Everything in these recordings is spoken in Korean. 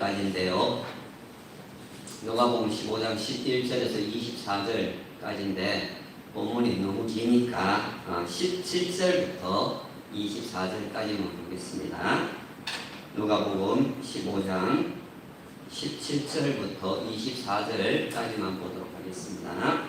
까지인데요. 누가복음 15장 11절에서 24절까지인데 본문이 너무 기니까 17절부터 24절까지만 보겠습니다. 누가복음 15장 17절부터 24절까지만 보도록 하겠습니다.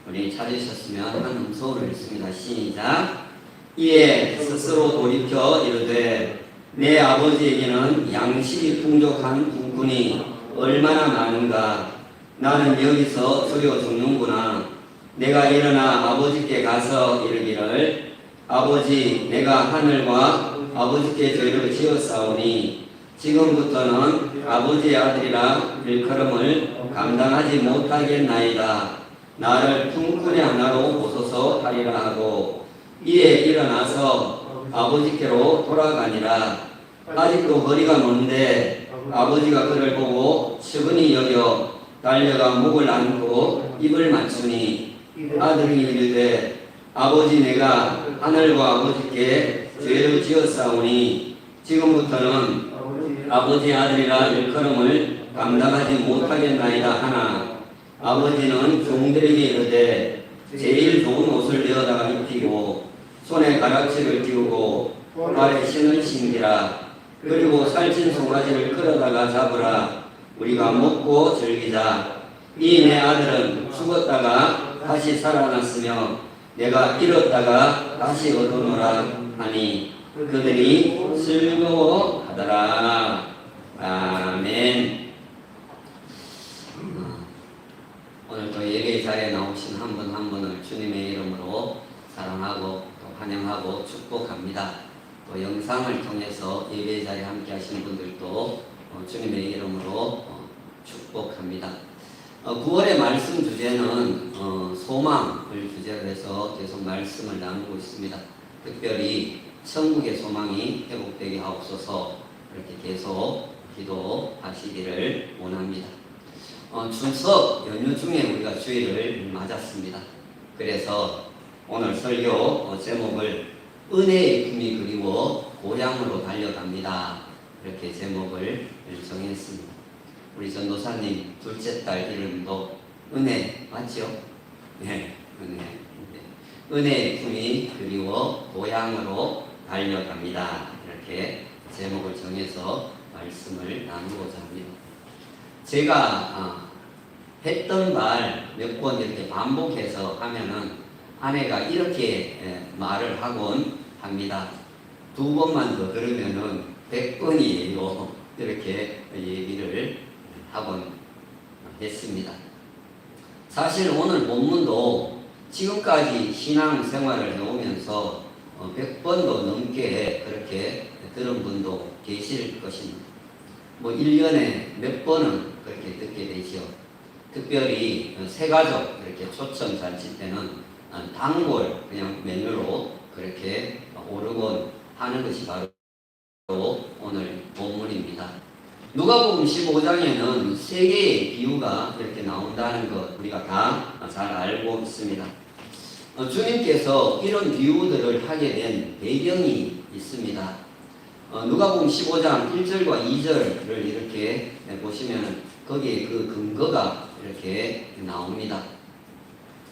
우리 찾으셨으면 한 음소를 읽습니다. 시작. 이에 스스로 돌이켜 이르되 내 아버지에게는 양식이 풍족한 군군이 얼마나 많은가. 나는 여기서 주여 죽는구나. 내가 일어나 아버지께 가서 이르기를 아버지, 내가 하늘과 아버지께 죄를 지었사오니 지금부터는 아버지의 아들이라 일컬음을 감당하지 못하겠나이다. 나를 품꾼의 하나로 보소서 하리라 하고 이에 일어나서 아버지께로 돌아가니라. 아직도 거리가 먼데 아버지가 그를 보고 측은히 여겨 달려가 목을 안고 입을 맞추니 아들이 이르되 아버지, 내가 하늘과 아버지께 죄를 지었사오니 지금부터는 아버지의 아들이라 일컬음을 감당하지 못하겠나이다 하나 아버지는 종들에게 이르되 제일 좋은 옷을 내어다가 입히고 손에 가락지를 띄우고 발에 신을 신기라. 그리고 살찐 송아지를 끌어다가 잡으라. 우리가 먹고 즐기자. 이 내 아들은 죽었다가 다시 살아났으며 내가 잃었다가 다시 얻어노라 하니 그들이 즐거워하더라. 아멘. 오늘 또 예배 자리에 나오신 한 분 한 분을 주님의 이름으로 사랑하고 또 환영하고 축복합니다. 또 영상을 통해서 예배 자리에 함께 하시는 분들도 주님의 이름으로 축복합니다. 9월의 말씀 주제는 소망을 주제로 해서 계속 말씀을 나누고 있습니다. 특별히 천국의 소망이 회복되게 하옵소서 이렇게 계속 기도하시기를 원합니다. 추석 연휴 중에 우리가 주일을 맞았습니다. 그래서 오늘 설교 제목을 은혜의 품이 그리워 고향으로 달려갑니다. 이렇게 제목을 정했습니다. 우리 전도사님 둘째 딸 이름도 은혜 맞죠? 네, 은혜. 은혜의 품이 그리워 고향으로 달려갑니다. 이렇게 제목을 정해서 말씀을 나누고자 합니다. 제가 했던 말 몇 번 이렇게 반복해서 하면은 아내가 이렇게 말을 하곤 합니다. 2번만 더 들으면은 100번이에요. 이렇게 얘기를 하곤 했습니다. 사실 오늘 본문도 지금까지 신앙생활을 해오면서 100번도 넘게 그렇게 들은 분도 계실 것입니다. 1년에 몇 번은 그렇게 듣게 되지요. 특별히 새가족 이렇게 초청 잔치 때는 단골 그냥 메뉴로 그렇게 오르곤 하는 것이 바로 오늘 본문입니다. 누가복음 15장에는 3개의 비유가 이렇게 나온다는 것 우리가 다 잘 알고 있습니다. 주님께서 이런 비유들을 하게 된 배경이 있습니다. 누가복음 15장 1절과 2절을 이렇게 보시면 거기에 그 근거가 이렇게 나옵니다.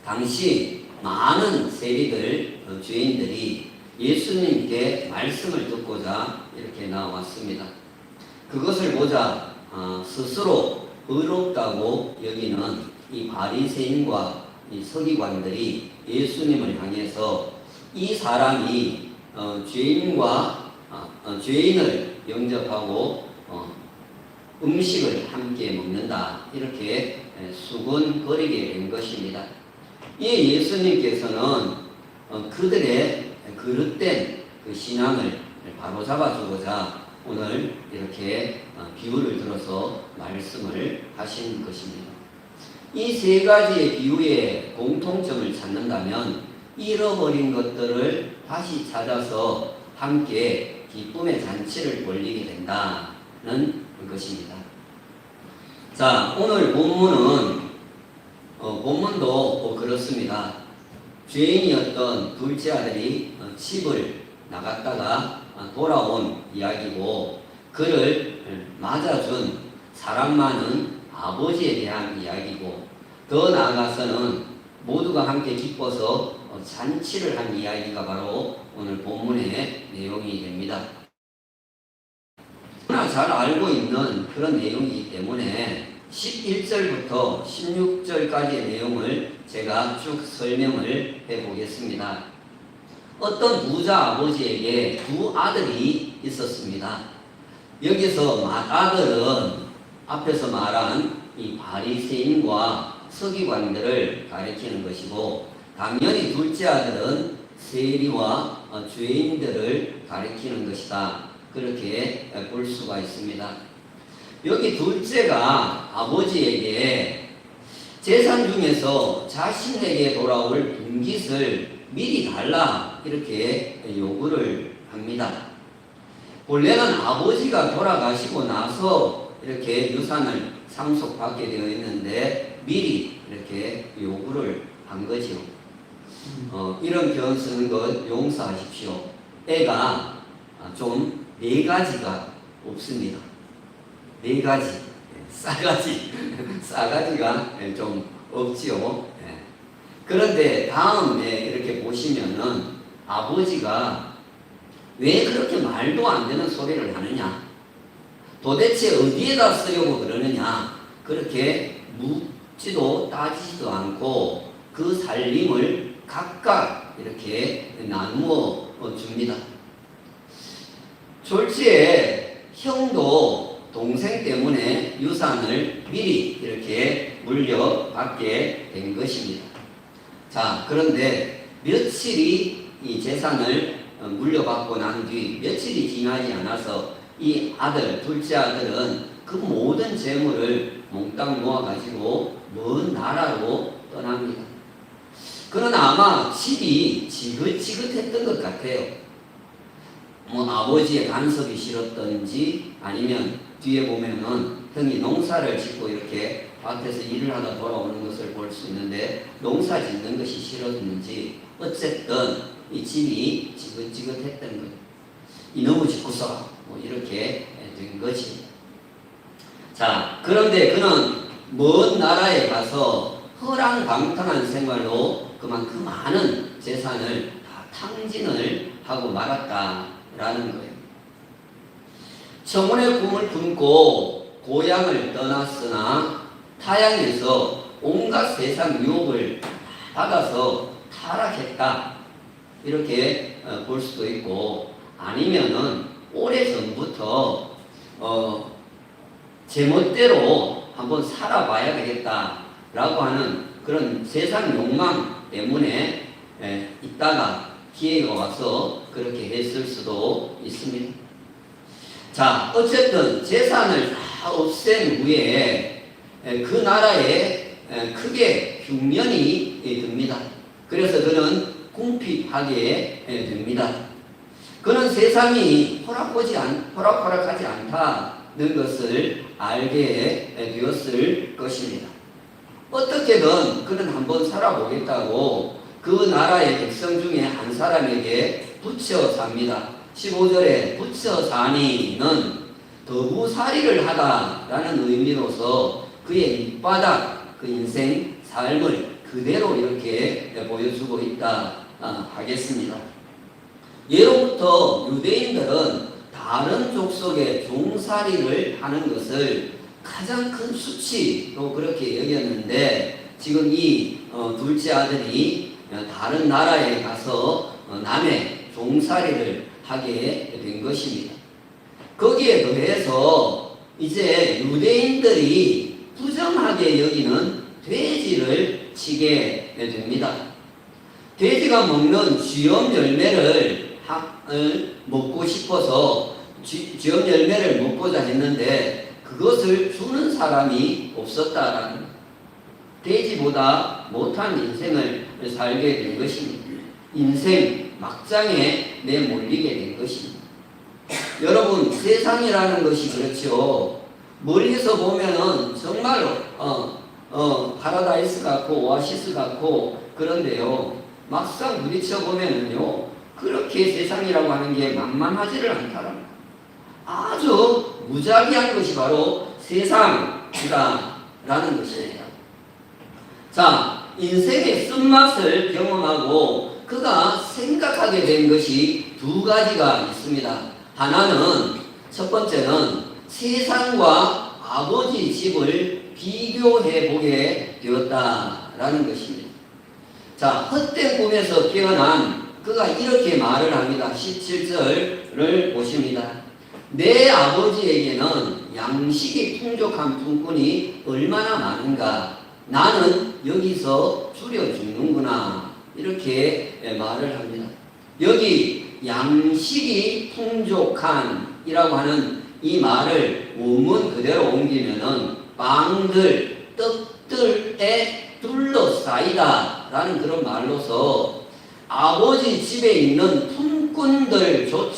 당시 많은 세리들, 죄인들이 예수님께 말씀을 듣고자 이렇게 나왔습니다. 그것을 보자 스스로 의롭다고 여기는 이 바리새인과 이 서기관들이 예수님을 향해서 이 사람이 죄인을 영접하고 음식을 함께 먹는다 이렇게 수군거리게 된 것입니다. 이 예수님께서는 그들의 그릇된 그 신앙을 바로잡아주고자 오늘 이렇게 비유를 들어서 말씀을 하신 것입니다. 이 3가지의 비유의 공통점을 찾는다면 잃어버린 것들을 다시 찾아서 함께 기쁨의 잔치를 벌이게 된다는 것입니다. 자, 오늘 본문도 그렇습니다. 죄인이었던 둘째 아들이 집을 나갔다가 돌아온 이야기고 그를 맞아준 사랑 많은 아버지에 대한 이야기고 더 나아가서는 모두가 함께 기뻐서 잔치를 한 이야기가 바로 오늘 본문의 내용이 됩니다. 너무나 잘 알고 있는 그런 내용이기 때문에 11절부터 16절까지의 내용을 제가 쭉 설명을 해보겠습니다. 어떤 부자 아버지에게 두 아들이 있었습니다. 여기서 맏아들은 앞에서 말한 이 바리새인과 서기관들을 가리키는 것이고 당연히 둘째 아들은 세리와 죄인들을 가리키는 것이다. 그렇게 볼 수가 있습니다. 여기 둘째가 아버지에게 재산 중에서 자신에게 돌아올 분깃을 미리 달라 이렇게 요구를 합니다. 본래는 아버지가 돌아가시고 나서 이렇게 유산을 상속받게 되어 있는데 미리 이렇게 요구를 한 거죠. 이런 표현 쓰는 것 용서하십시오. 애가 좀 네 가지가 없습니다. 네 가지, 싸가지가 좀 없지요. 그런데 다음에 이렇게 보시면은 아버지가 왜 그렇게 말도 안 되는 소리를 하느냐? 도대체 어디에다 쓰려고 그러느냐? 그렇게 묻지도 따지지도 않고 그 살림을 각각 이렇게 나누어 줍니다. 졸지에 형도 동생 때문에 유산을 미리 이렇게 물려받게 된 것입니다. 자, 그런데 며칠이 이 재산을 물려받고 난 뒤 며칠이 지나지 않아서 이 아들, 둘째 아들은 그 모든 재물을 몽땅 모아가지고 먼 나라로 떠납니다. 그는 아마 집이 지긋지긋했던 것 같아요. 아버지의 간섭이 싫었던지 아니면 뒤에 보면은 형이 농사를 짓고 이렇게 밭에서 일을 하다 돌아오는 것을 볼 수 있는데 농사 짓는 것이 싫었는지 어쨌든 이 집이 지긋지긋했던 거예요. 이놈의 집구석 이렇게 된 거지. 자, 그런데 그는 먼 나라에 가서 허랑방탕한 생활로 그만 그 많은 재산을 다 탕진을 하고 말았다라는 거예요. 청혼의 꿈을 품고 고향을 떠났으나 타향에서 온갖 세상 유혹을 받아서 타락했다. 이렇게 볼 수도 있고 아니면은 오래전부터 제멋대로 한번 살아봐야 되겠다라고 하는 그런 세상 욕망 때문에 있다가 기회가 와서 그렇게 했을 수도 있습니다. 자, 어쨌든 재산을 다 없앤 후에 그 나라에 크게 흉년이 듭니다. 그래서 그는 궁핍하게 됩니다. 그는 세상이 호락호락하지 않다는 것을 알게 되었을 것입니다. 어떻게든 그는 한번 살아보겠다고 그 나라의 백성 중에 한 사람에게 붙여 삽니다. 15절에 붙여 사니는 더부살이를 하다라는 의미로서 그의 밑바닥, 그 인생 삶을 그대로 이렇게 보여주고 있다 하겠습니다. 예로부터 유대인들은 다른 족속의 종살이를 하는 것을 가장 큰 수치로 그렇게 여겼는데 지금 이 둘째 아들이 다른 나라에 가서 남의 종살이를 하게 된 것입니다. 거기에 더해서 이제 유대인들이 부정하게 여기는 돼지를 치게 됩니다. 돼지가 먹는 쥐염 열매를 먹고 싶어서 쥐염 열매를 먹고자 했는데 그것을 주는 사람이 없었다라는 돼지보다 못한 인생을 살게 된 것입니다. 인생 막장에 내몰리게 된 것입니다. 여러분, 세상이라는 것이 그렇죠. 멀리서 보면은 정말 파라다이스 같고 오아시스 같고 그런데요, 막상 부딪혀 보면은요 그렇게 세상이라고 하는 게 만만하지를 않다라는 거예요. 아주 무작위한 것이 바로 세상이다라는 것입니다. 자, 인생의 쓴맛을 경험하고 그가 생각하게 된 것이 두 가지가 있습니다. 하나는, 첫 번째는 세상과 아버지 집을 비교해 보게 되었다라는 것입니다. 자, 헛된 꿈에서 깨어난 그가 이렇게 말을 합니다. 17절을 보십니다. 내 아버지에게는 양식이 풍족한 품꾼이 얼마나 많은가. 나는 여기서 줄여 죽는구나. 이렇게 말을 합니다. 여기 양식이 풍족한이라고 하는 이 말을 원문 그대로 옮기면은 빵들, 떡들에 둘러싸이다 라는 그런 말로서 아버지 집에 있는 품꾼들조차도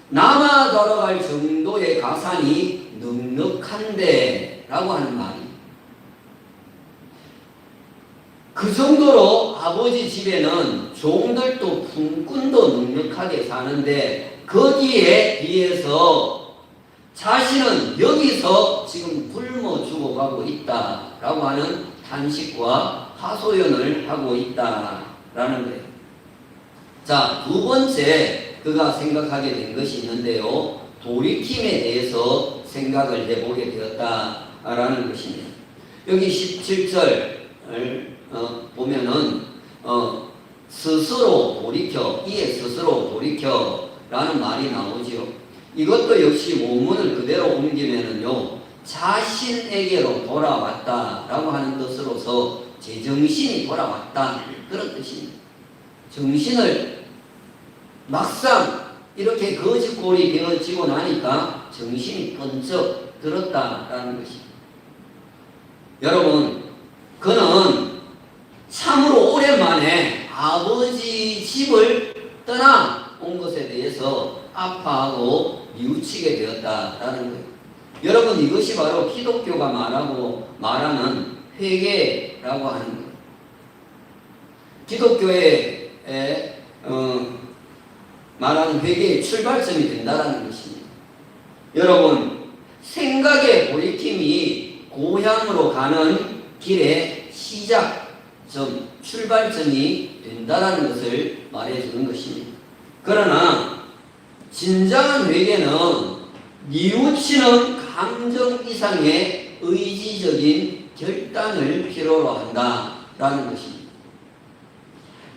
남아 돌아갈 정도의 가산이 넉넉한데 라고 하는 말입니다. 그 정도로 아버지 집에는 종들도 품꾼도 넉넉하게 사는데 거기에 비해서 자신은 여기서 지금 굶어 죽어가고 있다라고 하는 탄식과 하소연을 하고 있다라는 거예요. 자, 두 번째 그가 생각하게 된 것이 있는데요. 돌이킴에 대해서 생각을 해보게 되었다라는 것입니다. 여기 17절을 보면은 스스로 돌이켜, 이에 스스로 돌이켜 라는 말이 나오지요. 이것도 역시 원문을 그대로 옮기면은요, 자신에게로 돌아왔다라고 하는 뜻으로서 제정신이 돌아왔다 그런 뜻입니다. 정신을 막상 이렇게 거짓골이 되어지고 나니까 정신이 번쩍 들었다라는 것입니다. 여러분, 그는 참으로 오랜만에 아버지 집을 떠나온 것에 대해서 아파하고 뉘우치게 되었다라는 거예요. 여러분, 이것이 바로 기독교가 말하는 회개라고 하는 거예요. 기독교에 말하는 회개의 출발점이 된다라는 것입니다. 여러분, 생각의 돌이킴이 고향으로 가는 길의 시작점, 출발점이 된다라는 것을 말해주는 것입니다. 그러나 진정한 회개는 뉘우치는 감정 이상의 의지적인 결단을 필요로 한다라는 것입니다.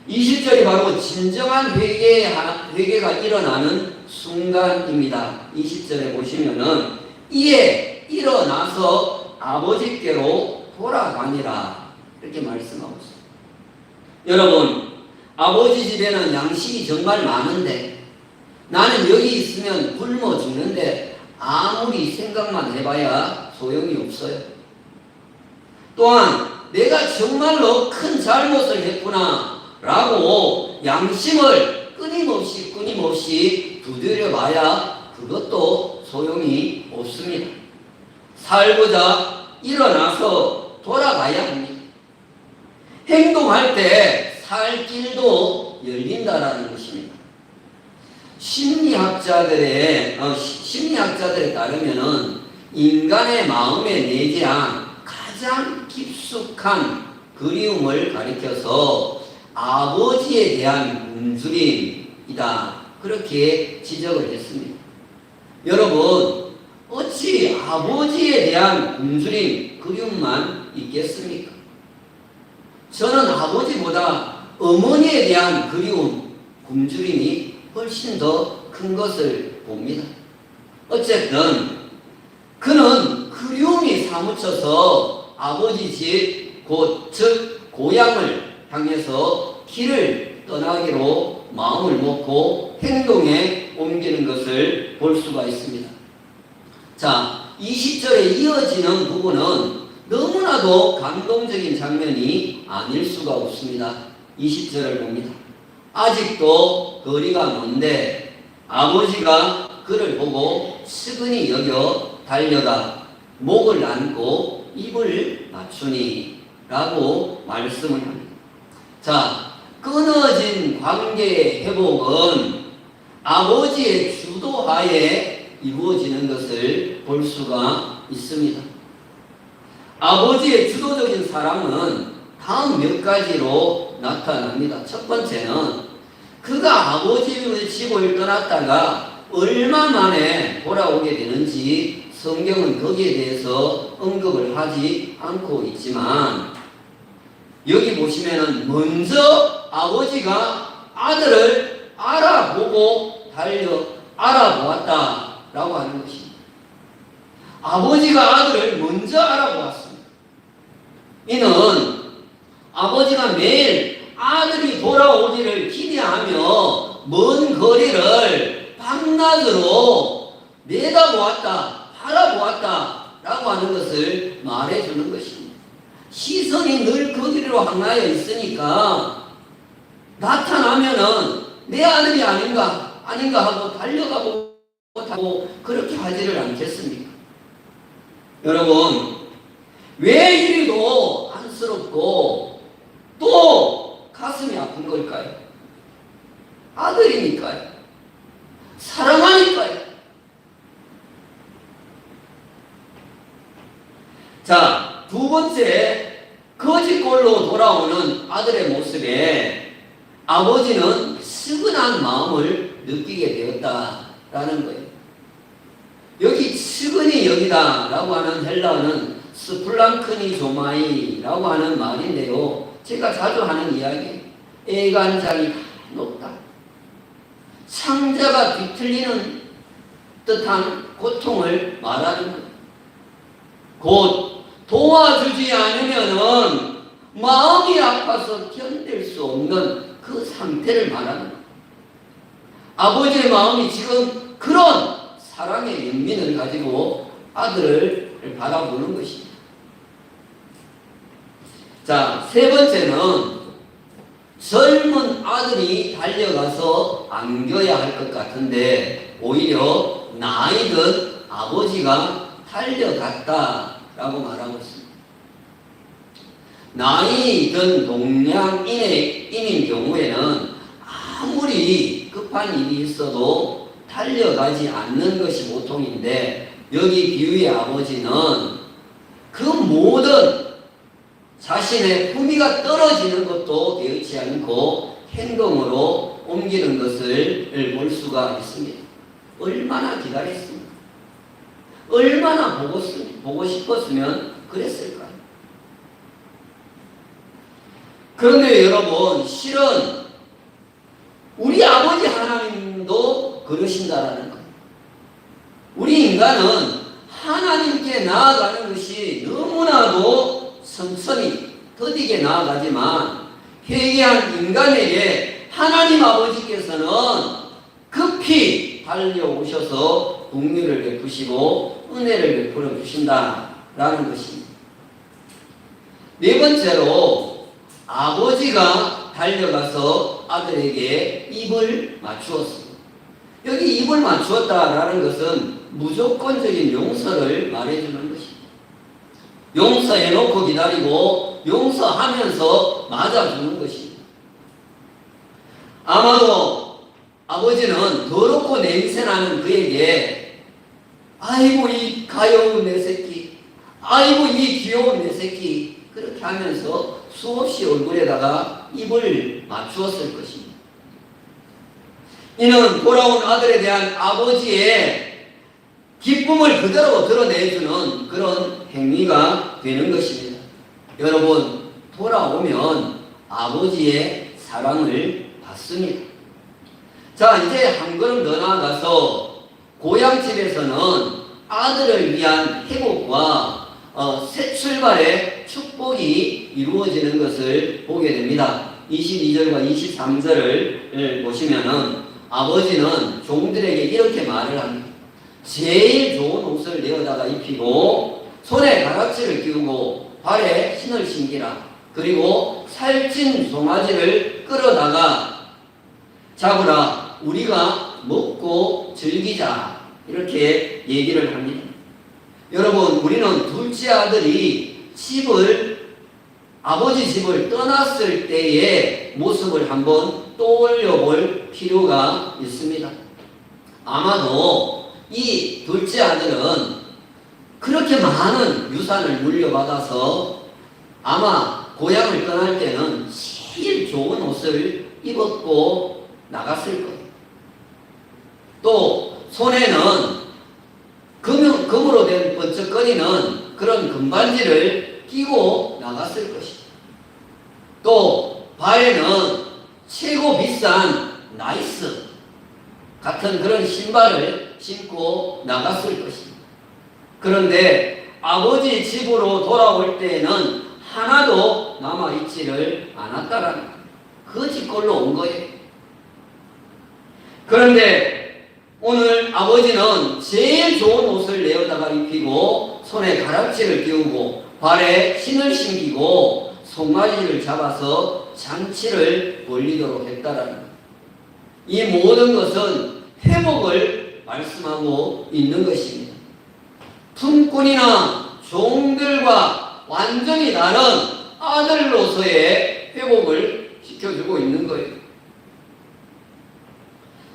20절이 바로 진정한 회개가 일어나는 순간입니다. 20절에 보시면은 이에 일어나서 아버지께로 돌아가니라 이렇게 말씀하고 있습니다. 여러분, 아버지 집에는 양식이 정말 많은데 나는 여기 있으면 굶어 죽는데 아무리 생각만 해봐야 소용이 없어요. 또한 내가 정말로 큰 잘못을 했구나 라고 양심을 끊임없이 두드려봐야 그것도 소용이 없습니다. 살고자 일어나서 돌아가야 합니다. 행동할 때 살 길도 열린다라는 것입니다. 심리학자들에 따르면은 인간의 마음에 내재한 가장 깊숙한 그리움을 가리켜서 아버지에 대한 굶주림이다. 그렇게 지적을 했습니다. 여러분, 어찌 아버지에 대한 굶주림, 그리움만 있겠습니까? 저는 아버지보다 어머니에 대한 그리움, 굶주림이 훨씬 더 큰 것을 봅니다. 어쨌든 그는 그리움이 사무쳐서 아버지 집, 즉 고향을 향해서 길을 떠나기로 마음을 먹고 행동에 옮기는 것을 볼 수가 있습니다. 자, 20절에 이어지는 부분은 너무나도 감동적인 장면이 아닐 수가 없습니다. 20절을 봅니다. 아직도 거리가 먼데 아버지가 그를 보고 측은히 여겨 달려가 목을 안고 입을 맞추니 라고 말씀을 합니다. 자, 끊어진 관계의 회복은 아버지의 주도하에 이루어지는 것을 볼 수가 있습니다. 아버지의 주도적인 사랑은 다음 몇 가지로 나타납니다. 첫 번째는 그가 아버지의 집을 떠났다가 얼마 만에 돌아오게 되는지 성경은 거기에 대해서 언급을 하지 않고 있지만, 여기 보시면은 먼저 아버지가 아들을 알아보고 알아보았다라고 하는 것입니다. 아버지가 아들을 먼저 알아보았습니다. 이는 아버지가 매일 아들이 돌아오기를 기대하며 먼 거리를 밤낮으로 내다보았다, 바라보았다라고 하는 것을 말해주는 것입니다. 시선이 늘 거기로 향하여 있으니까 나타나면은 내 아들이 아닌가 하고 달려가고 그렇게 하지를 않겠습니까? 여러분, 왜 이리도 안쓰럽고 또 가슴이 아픈 걸까요? 아들이니까요. 사랑하니까요. 자, 두 번째, 거짓골로 돌아오는 아들의 모습에 아버지는 측은한 마음을 느끼게 되었다라는 거예요. 여기 측은히 여기다라고 하는 헬라어는 스플랑크니조마이라고 하는 말인데요. 제가 자주 하는 이야기, 애간장이 높다. 창자가 뒤틀리는 듯한 고통을 말하는 것. 곧 도와주지 않으면은 마음이 아파서 견딜 수 없는 그 상태를 말하는 것. 아버지의 마음이 지금 그런 사랑의 연민을 가지고 아들을 바라보는 것입니다. 자, 세 번째는 젊은 아들이 달려가서 안겨야 할 것 같은데 오히려 나이 든 아버지가 달려갔다라고 말하고 있습니다. 나이 든 동양인인 경우에는 아무리 급한 일이 있어도 달려가지 않는 것이 보통인데, 여기 비유의 아버지는 그 모든 자신의 품위가 떨어지는 것도 개의치 않고 행동으로 옮기는 것을 볼 수가 있습니다. 얼마나 기다렸습니까? 얼마나 보고 싶었으면 그랬을까요? 그런데 여러분, 실은 우리 아버지 하나님도 그러신다라는 거예요. 우리 인간은 하나님께 나아가는 것이 너무나도 천천히 더디게 나아가지만, 회개한 인간에게 하나님 아버지께서는 급히 달려오셔서 긍휼을 베푸시고 은혜를 베풀어 주신다라는 것입니다. 네 번째로, 아버지가 달려가서 아들에게 입을 맞추었습니다. 여기 입을 맞추었다라는 것은 무조건적인 용서를 말해주는 것입니다. 용서해놓고 기다리고 용서하면서 맞아주는 것입니다. 아마도 아버지는 더럽고 냄새나는 그에게 아이고 이 가여운 내 새끼, 아이고 이 귀여운 내 새끼, 그렇게 하면서 수없이 얼굴에다가 입을 맞추었을 것입니다. 이는 돌아온 아들에 대한 아버지의 기쁨을 그대로 드러내주는 그런 행위가 되는 것입니다. 여러분, 돌아오면 아버지의 사랑을 받습니다. 자, 이제 한 걸음 더 나아가서 고향집에서는 아들을 위한 회복과 새 출발의 축복이 이루어지는 것을 보게 됩니다. 22절과 23절을 보시면은 아버지는 종들에게 이렇게 말을 합니다. 제일 좋은 옷을 내어다가 입히고 손에 가락지를 끼우고 발에 신을 신기라. 그리고 살찐 송아지를 끌어다가 잡으라. 우리가 먹고 즐기자. 이렇게 얘기를 합니다. 여러분, 우리는 둘째 아들이 집을 아버지 집을 떠났을 때의 모습을 한번 떠올려 볼 필요가 있습니다. 아마도 이 둘째 아들은 그렇게 많은 유산을 물려받아서 아마 고향을 떠날 때는 제일 좋은 옷을 입었고 나갔을 거예요. 또 손에는 금으로 된 번쩍거리는 그런 금반지를 끼고 나갔을 것이다. 또 발에는 최고 비싼 나이스 같은 그런 신발을 신고 나갔을 것이다. 그런데 아버지 집으로 돌아올 때에는 하나도 남아있지를 않았다라는 거예요. 그 집골로 온 거예요. 그런데 오늘 아버지는 제일 좋은 옷을 내어다가 입히고 손에 가락지를 끼우고 발에 신을 신기고 송아지를 잡아서 잔치를 벌리도록 했다라는 거예요. 이 모든 것은 회복을 말씀하고 있는 것입니다. 품꾼이나 종들과 완전히 다른 아들로서의 회복을 시켜주고 있는 거예요.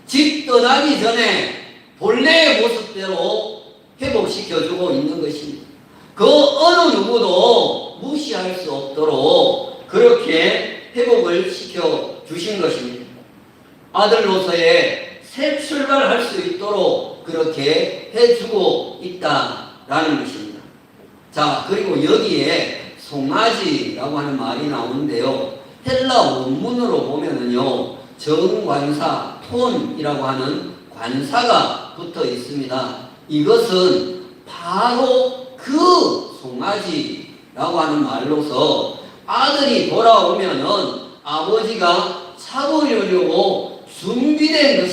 집 떠나기 전에 본래의 모습대로 회복시켜주고 있는 것입니다. 그 어느 누구도 무시할 수 없도록 그렇게 회복을 시켜주신 것입니다. 아들로서의 새 출발할 수 있도록 그렇게 해주고 있다라는 것입니다. 자, 그리고 여기에 송아지라고 하는 말이 나오는데요. 헬라 원문으로 보면은요, 정관사, 톤이라고 하는 관사가 붙어 있습니다. 이것은 바로 그 송아지라고 하는 말로서 아들이 돌아오면은 아버지가 잡으려고 준비된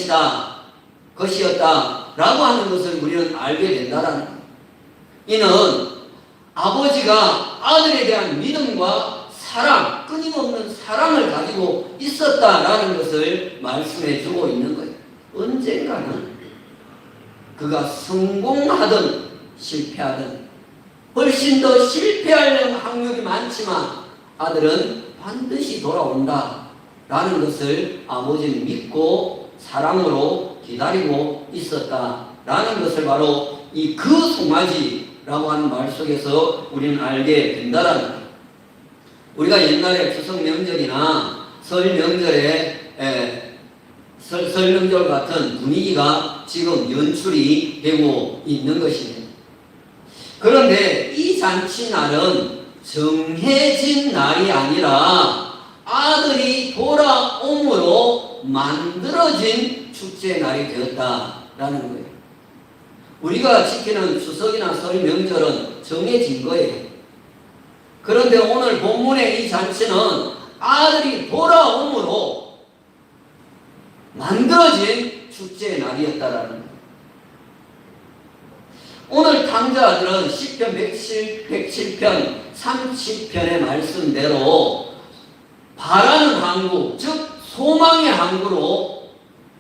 것이었다라고 하는 것을 우리는 알게 된다라는 거예요. 이는 아버지가 아들에 대한 믿음과 사랑, 끊임없는 사랑을 가지고 있었다라는 것을 말씀해 주고 있는 거예요. 언젠가는 그가 성공하든 실패하든 훨씬 더 실패할 확률이 많지만 아들은 반드시 돌아온다라는 것을 아버지는 믿고 사랑으로 기다리고 있었다라는 것을 바로 이 그 송아지라고 하는 말 속에서 우리는 알게 된다라는 거예요. 우리가 옛날에 추석 명절이나 설 명절에 설 명절 같은 분위기가 지금 연출이 되고 있는 것입니다. 그런데 이 잔치날은 정해진 날이 아니라 아들이 돌아옴으로 만들어진 축제 날이 되었다라는 거예요. 우리가 지키는 추석이나 설 명절은 정해진 거예요. 그런데 오늘 본문의 이 잔치는 아들이 돌아옴으로 만들어진 축제의 날이었다라는 거예요. 오늘 탕자들은 시편 107편 30편의 말씀대로 바라는 항구, 즉 소망의 항구로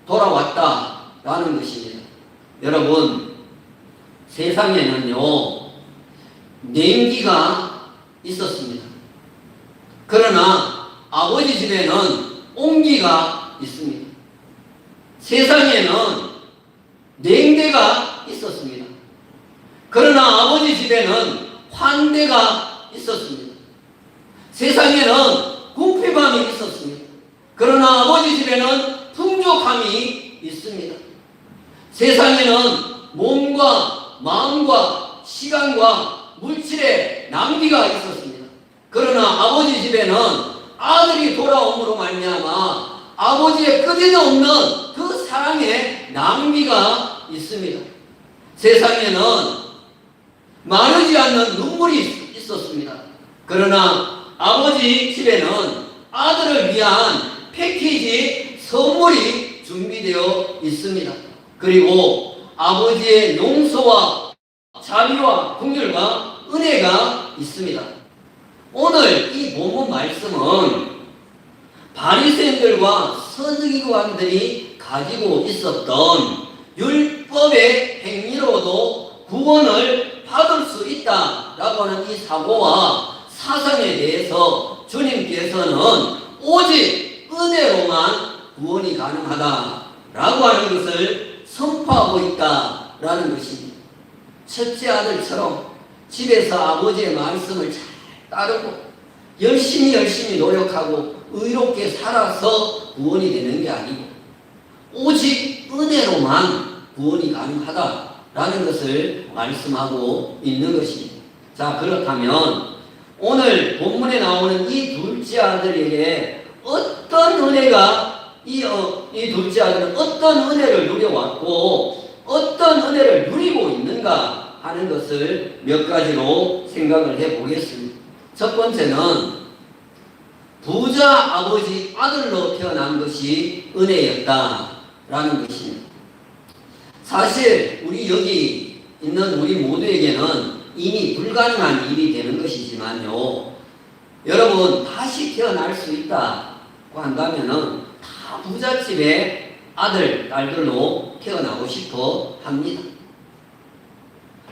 돌아왔다라는 것입니다. 여러분, 세상에는요, 냉기가 있었습니다. 그러나 아버지 집에는 온기가 있습니다. 세상에는 냉대가 있었습니다. 그러나 아버지 집에는 환대가 있었습니다. 세상에는 궁핍함이 있었습니다. 그러나 아버지 집에는 풍족함이 있습니다. 세상에는 몸과 마음과 시간과 물질의 낭비가 있었습니다. 그러나 아버지 집에는 아들이 돌아옴으로 말미암아 아버지의 끝에는 없는 그 사랑의 낭비가 있습니다. 세상에는 마르지 않는 눈물이 있었습니다. 그러나 아버지 집에는 아들을 위한 패키지 선물이 준비되어 있습니다. 그리고 아버지의 용서와 자비와 긍휼과 은혜가 있습니다. 오늘 이 본문 말씀은 바리새인들과 서기관들이 가지고 있었던 율법의 행위로도 구원을 받을 수 있다라고 하는 이 사고와 사상에 대해서 주님께서는 오직 은혜로만 구원이 가능하다라고 하는 것을 선포하고 있다라는 것입니다. 첫째 아들처럼 집에서 아버지의 말씀을 잘 따르고 열심히 노력하고 의롭게 살아서 구원이 되는 게 아니고 오직 은혜로만 구원이 가능하다라는 것을 말씀하고 있는 것입니다. 자, 그렇다면 오늘 본문에 나오는 이 둘째 아들에게 어떤 은혜가 이 둘째 아들은 어떤 은혜를 누려왔고 어떤 은혜를 누리고 있는가 하는 것을 몇 가지로 생각을 해보겠습니다. 첫 번째는 부자 아버지 아들로 태어난 것이 은혜였다라는 것입니다. 사실 우리 여기 있는 우리 모두에게는 이미 불가능한 일이 되는 것이지만요, 여러분 다시 태어날 수 있다고 한다면은 다 부잣집의 아들, 딸들로 태어나고 싶어 합니다.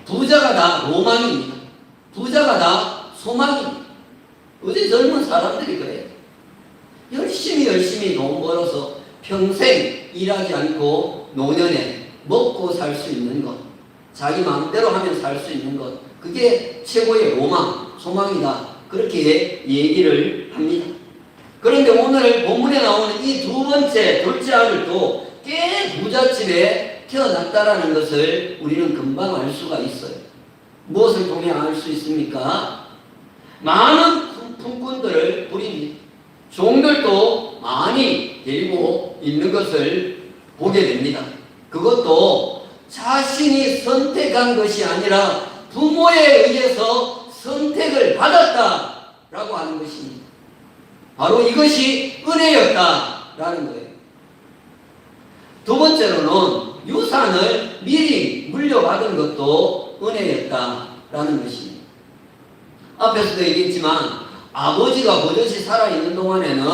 부자가 다 로망입니다. 부자가 다 소망입니다. 어제 젊은 사람들이 그래요. 열심히 돈 벌어서 평생 일하지 않고 노년에 먹고 살 수 있는 것, 자기 마음대로 하면 살 수 있는 것, 그게 최고의 로망, 소망이다. 그렇게 얘기를 합니다. 그런데 오늘 본문에 나오는 이 두 번째, 둘째 아들도 꽤 부잣집에 태어났다라는 것을 우리는 금방 알 수가 있어요. 무엇을 통해 알 수 있습니까? 많은 품꾼들을 부립니다. 종들도 많이 데리고 있는 것을 보게 됩니다. 그것도 자신이 선택한 것이 아니라 부모에 의해서 선택을 받았다라고 하는 것입니다. 바로 이것이 은혜였다라는 거예요. 두 번째로는 유산을 미리 물려받은 것도 은혜였다라는 것입니다. 앞에서도 얘기했지만 아버지가 버젓이 살아있는 동안에는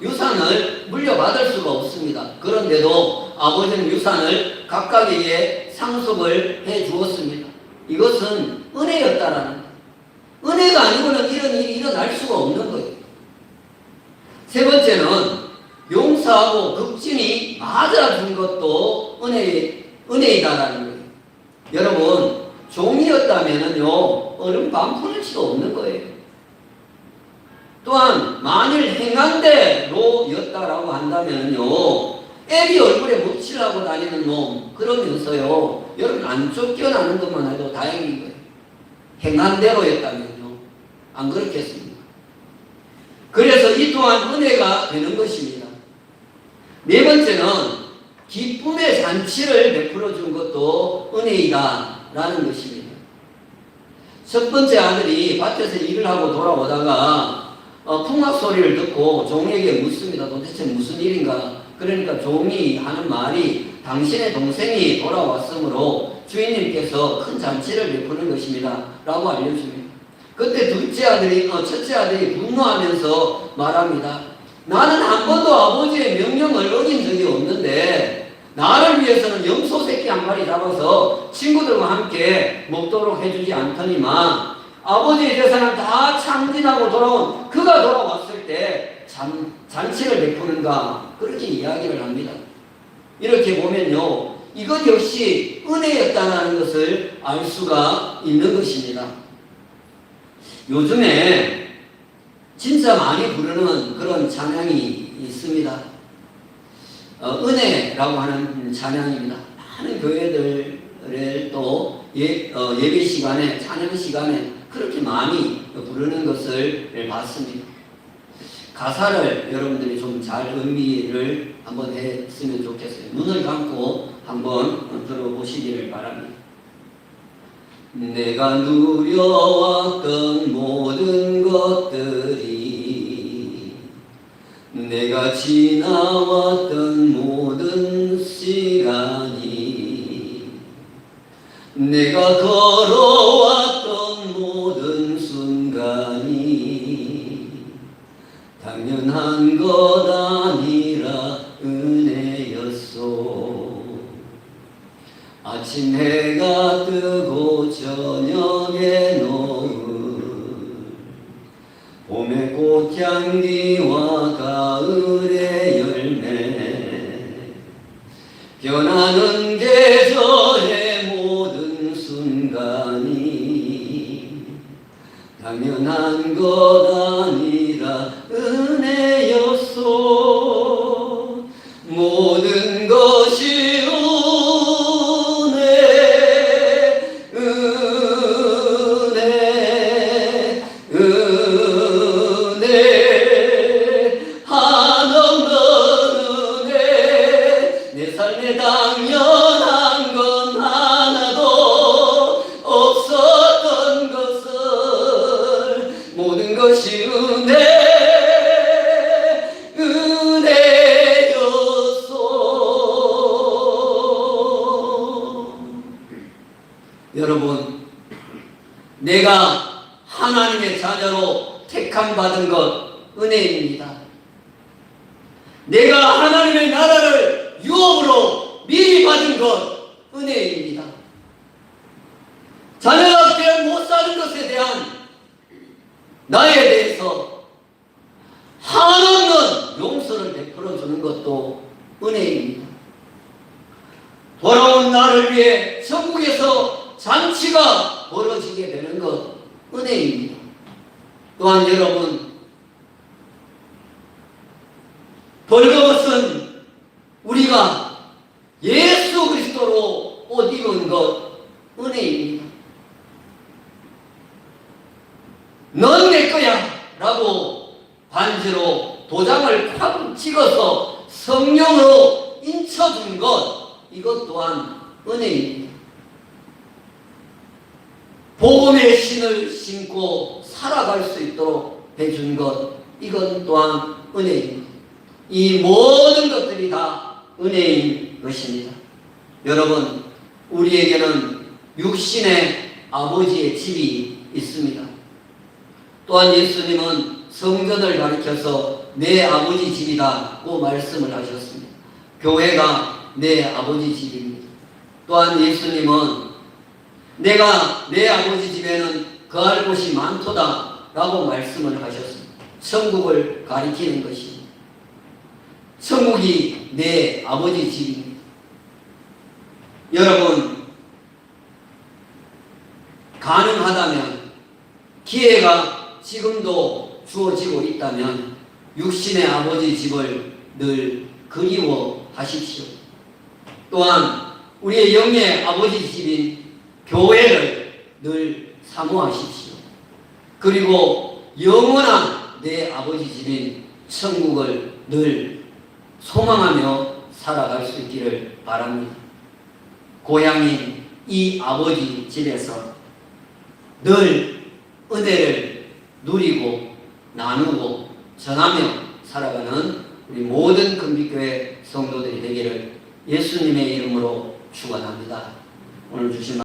유산을 물려받을 수가 없습니다. 그런데도 아버지는 유산을 각각에게 상속을 해 주었습니다. 이것은 은혜였다라는 거예요. 은혜가 아니고는 이런 일이 일어날 수가 없는 거예요. 세 번째는 용서하고 극진히 맞아준 것도 은혜이다라는 거예요. 여러분, 종이었다면은요, 얼음 반푼을 치도 없는 거예요. 또한 만일 행한대로였다라고 한다면요, 애기 얼굴에 묻히려고 다니는 놈, 그러면서요, 여러분 안 쫓겨나는 것만 해도 다행인 거예요. 행한대로였다면요, 안 그렇겠습니까? 그래서 이 또한 은혜가 되는 것입니다. 네 번째는 기쁨의 잔치를 베풀어 준 것도 은혜이다라는 것입니다. 첫 번째 아들이 밭에서 일을 하고 돌아오다가 풍악 소리를 듣고 종에게 묻습니다. 도대체 무슨 일인가? 그러니까 종이 하는 말이 당신의 동생이 돌아왔으므로 주인님께서 큰 잔치를 베푸는 것입니다 라고 알려줍니다. 그때 첫째 아들이 분노하면서 말합니다. 나는 한 번도 아버지의 명령을 어긴 적이 없는데 나를 위해서는 염소 새끼 한 마리 잡아서 친구들과 함께 먹도록 해주지 않더니만 아버지의 재산을 다 참진하고 돌아온 그가 돌아왔을 때 잔치를 베푸는가, 그렇게 이야기를 합니다. 이렇게 보면요, 이것 역시 은혜였다는 것을 알 수가 있는 것입니다. 요즘에 진짜 많이 부르는 그런 찬양이 있습니다. 은혜라고 하는 찬양입니다. 많은 교회들을 또 예배 시간에, 찬양 시간에 그렇게 많이 부르는 것을 봤습니다. 가사를 여러분들이 좀 잘 의미를 한번 했으면 좋겠어요. 눈을 감고 한번 들어보시기를 바랍니다. 내가 누려왔던 모든 것들이, 내가 지나왔던 모든 시간이, 내가 걸어왔던 모든 순간이 당연한 것 아니라 은혜였소. 아침 해가 뜨고 저녁에 노을, 꽃향기와 가을의 열매 변하는 계절의 모든 순간이 당연한 것 아니라 은혜였소. 모든 것이 은혜 한없는 은혜. 내 삶에 당연한 건 하나도 없었던 것을 모든 것이 은혜였소. 여러분, 내가 하나님의 자녀로 택함받은 것 은혜입니다. 내가 하나님의 나라를 유업으로 미리 받은 것 은혜입니다. 자녀답게 못 사는 것에 대한 나에 대해서 한없는 용서를 베풀어 주는 것도 은혜입니다. 돌아온 나를 위해 천국에서 잔치가 벌어지게 되는 것 은혜입니다. 또한 여러분, 벌거벗은 우리가 예수 그리스도로 옷 입은 것 은혜입니다. 넌 내 거야 라고 반지로 도장을 콱 찍어서 성령으로 인쳐준 것, 이것 또한 은혜입니다. 복음의 신을 신고 살아갈 수 있도록 해준 것, 이것 또한 은혜입니다. 이 모든 것들이 다 은혜인 것입니다. 여러분, 우리에게는 육신의 아버지의 집이 있습니다. 또한 예수님은 성전을 가리켜서 내 아버지 집이다고 말씀을 하셨습니다. 교회가 내 아버지 집입니다. 또한 예수님은 내가 내 아버지 집에는 거할 곳이 많도다 라고 말씀을 하셨습니다. 천국을 가리키는 것입니다. 천국이 내 아버지 집입니다. 여러분, 가능하다면, 기회가 지금도 주어지고 있다면 육신의 아버지 집을 늘 그리워하십시오. 또한 우리의 영의 아버지 집인 교회를 늘 사모하십시오. 그리고 영원한 내 아버지 집인 천국을 늘 소망하며 살아갈 수 있기를 바랍니다. 고향인 이 아버지 집에서 늘 은혜를 누리고 나누고 전하며 살아가는 우리 모든 금빛교회 성도들이 되기를 예수님의 이름으로 축원합니다. 오늘 주신